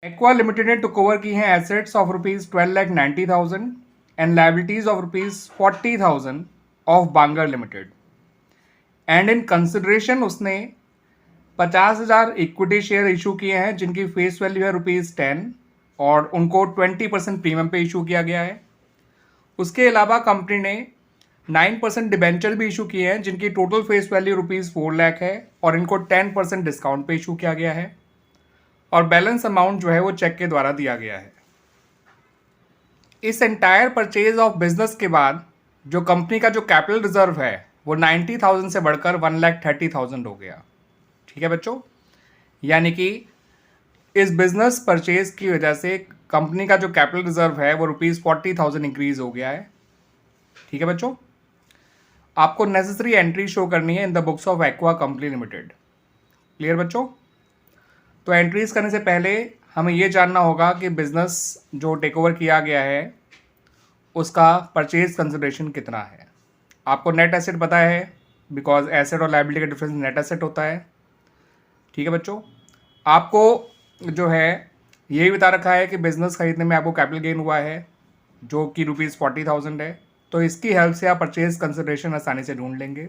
Aqua limited ने took over की हैं assets of ₹12,90,000 and liabilities of ₹40,000 of Bangar limited and in consideration उसने 50,000 equity share issue किए हैं जिनकी फेस वैल्यू है ₹10 और उनको 20% प्रीमियम पे इशू किया गया है। उसके अलावा कंपनी ने 9% डिबेंचर भी इशू किए हैं जिनकी टोटल फेस वैल्यू ₹4 लाख है और इनको 10% डिस्काउंट पे इशू किया गया है और बैलेंस अमाउंट जो है वो चेक के द्वारा दिया गया है। इस एंटायर परचेज ऑफ बिजनेस के बाद जो कंपनी का जो कैपिटल रिजर्व है वो 90,000 से बढ़कर 1,30,000 हो गया। ठीक है बच्चों, यानी कि इस बिजनेस परचेज की वजह से कंपनी का जो कैपिटल रिजर्व है वो ₹40,000 इंक्रीज हो गया है। ठीक है बच्चों, आपको नेसेसरी एंट्री शो करनी है in the books of aqua company limited. Clear बच्चों? तो एंट्रीज करने से पहले हमें ये जानना होगा कि बिजनेस जो टेक ओवर किया गया है उसका परचेज कंसिडरेशन कितना है। आपको नेट एसेट पता है बिकॉज एसेट और लायबिलिटी का डिफरेंस नेट एसेट होता है। ठीक है बच्चों, आपको जो है ये भी बता रखा है कि बिजनेस खरीदने में आपको कैपिटल गेन हुआ है जो कि ₹40,000 है, तो इसकी हेल्प से आप परचेज कंसिडरेशन आसानी से ढूंढ लेंगे।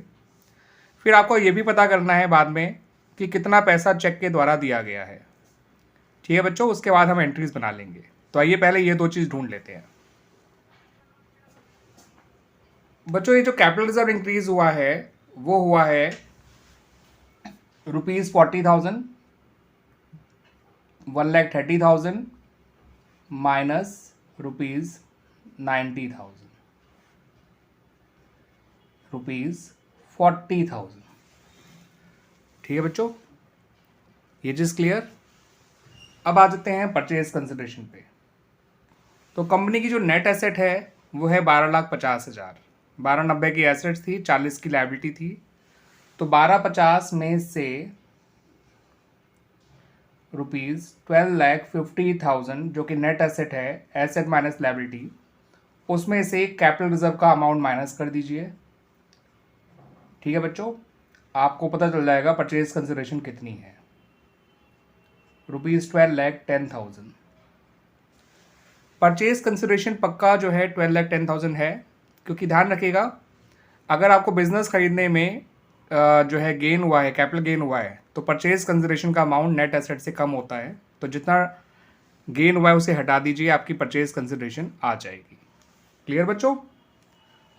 फिर आपको ये भी पता करना है बाद में कि कितना पैसा चेक के द्वारा दिया गया है। ठीक है बच्चों, उसके बाद हम एंट्रीज बना लेंगे। तो आइए पहले ये दो चीज़ ढूंढ लेते हैं। बच्चों, ये जो कैपिटल रिजर्व इंक्रीज हुआ है वो हुआ है ₹40,000, 1,30,000 माइनस ₹90,000, ₹40,000। ठीक है बच्चों, ये चीज़ क्लियर। अब आ जाते हैं परचेज कंसिडरेशन पे। तो कंपनी की जो नेट एसेट है वो है 12,50,000। 12,90 की एसेट्स थी, 40 की लायबिलिटी थी। तो 12,50 में से ₹12,50,000 जो कि नेट एसेट है, एसेट माइनस लायबिलिटी, उसमें से कैपिटल रिजर्व का अमाउंट माइनस कर दीजिए। ठीक है बच्चों, आपको पता चल जाएगा परचेज कंसिडरेशन कितनी है। ₹12,10,000। परचेज कंसिडरेशन पक्का जो है 12,10,000 है, क्योंकि ध्यान रखिएगा अगर आपको बिजनेस खरीदने में जो है गेन हुआ है, कैपिटल गेन हुआ है, तो परचेज कंसिडरेशन का अमाउंट नेट एसेट से कम होता है। तो जितना गेन हुआ है उसे हटा दीजिए, आपकी परचेज कंसिडरेशन आ जाएगी। क्लियर बच्चों?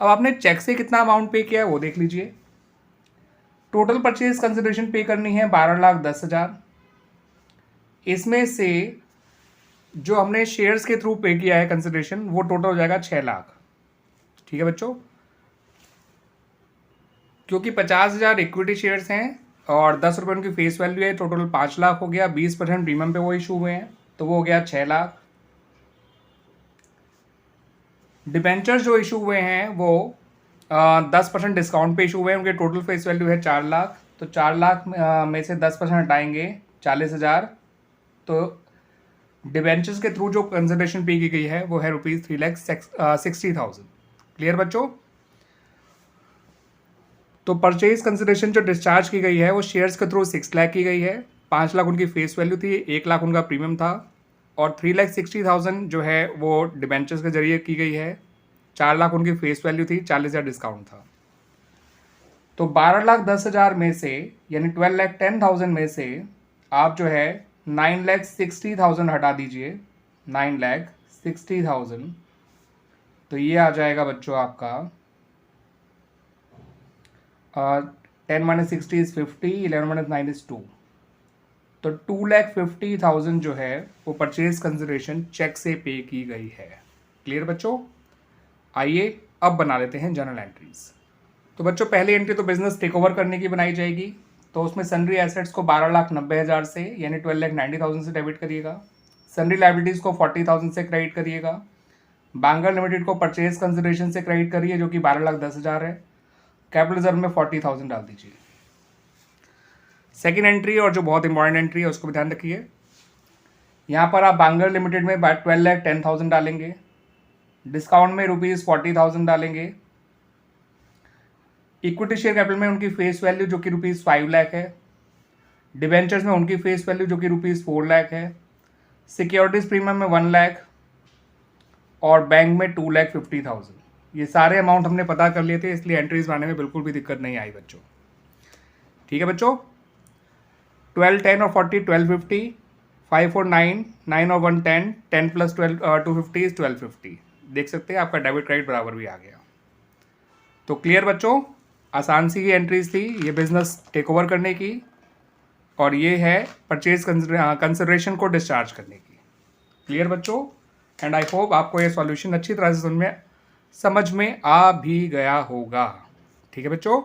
अब आपने चेक से कितना अमाउंट पे किया है वो देख लीजिए। टोटल परचेज कंसिडरेशन पे करनी है 12,10,000। इसमें से जो हमने शेयर्स के थ्रू पे किया है कंसिडरेशन वो टोटल हो जाएगा 6 लाख। ठीक है बच्चों, क्योंकि 50,000 इक्विटी शेयर्स हैं और ₹10 उनकी फेस वैल्यू है, टोटल 5 लाख हो गया। 20% प्रीमियम पे वो इशू हुए हैं तो वो हो गया 6 लाख। डिबेंचर्स जो इशू हुए हैं वो 10% डिस्काउंट पे इशू हुए हैं, उनके टोटल फेस वैल्यू है 4 लाख। तो 4 लाख में से 10% हटाएंगे 40,000। तो डिबेंचर्स के थ्रू जो कंसिडरेशन पे की गई है वो है ₹3,60,000। क्लियर बच्चों? तो परचेज कंसिडरेशन जो डिस्चार्ज की गई है वो शेयर्स के थ्रू 6 लाख की गई है। 5 लाख उनकी फेस वैल्यू थी, 1 लाख उनका प्रीमियम था और 3,60,000 जो है वो डिबेंचर्स के जरिए की गई है। 4 लाख उनकी फेस वैल्यू थी, 40,000 डिस्काउंट था। तो 12,10,000 में से यानी 12,10,000 में से आप जो है 9,60,000 हटा दीजिए। 9,60,000 तो ये आ जाएगा बच्चों आपका 10 माइनस 60 इज 50, 11 माइनस 9 इज 2। तो 2,50,000 जो है वो परचेज कंसिडरेशन चेक से पे की गई है। क्लियर बच्चों? आइए अब बना लेते हैं जर्नल एंट्रीज। तो बच्चों, पहली एंट्री तो बिजनेस टेक ओवर करने की बनाई जाएगी। तो उसमें सन्ड्री एसेट्स को 12,90,000 से यानी 12,90,000 से डेबिट करिएगा। सन्ड्री लाइबिलिटीज़ को 40,000 से क्रेडिट करिएगा। बांगर लिमिटेड को परचेज कंसिडरेशन से क्रेडिट करिए जो कि 12,10,000 है। कैपिटल रिजर्व में 40,000 डाल दीजिए। सेकेंड एंट्री और जो बहुत इंपॉर्टेंट एंट्री है उसको भी ध्यान रखिए। यहाँ पर आप बांगर लिमिटेड में 12,10,000 डालेंगे, डिस्काउंट में ₹40,000 डालेंगे। इक्विटी शेयर कैपिटल में उनकी फेस वैल्यू जो कि ₹5 लाख है। डिबेंचर्स में उनकी फेस वैल्यू जो कि ₹4 लाख है। सिक्योरिटीज़ प्रीमियम में 1 लाख और बैंक में 2,50,000। ये सारे अमाउंट हमने पता कर लिए थे, इसलिए एंट्रीज बनाने में बिल्कुल भी दिक्कत नहीं आई बच्चों। ठीक है बच्चों, 12, 10 और 40 1250, 5 और 9, 9 और 1 10, 10 प्लस 250 इज 1250। देख सकते हैं आपका डेबिट क्रेडिट बराबर भी आ गया। तो क्लियर बच्चों, आसान सी ही एंट्रीज थी ये बिजनेस टेक ओवर करने की, और ये है परचेज कंसिडरेशन को डिस्चार्ज करने की। क्लियर बच्चों, एंड आई होप आपको ये सॉल्यूशन अच्छी तरह से समझ में आ भी गया होगा। ठीक है बच्चों।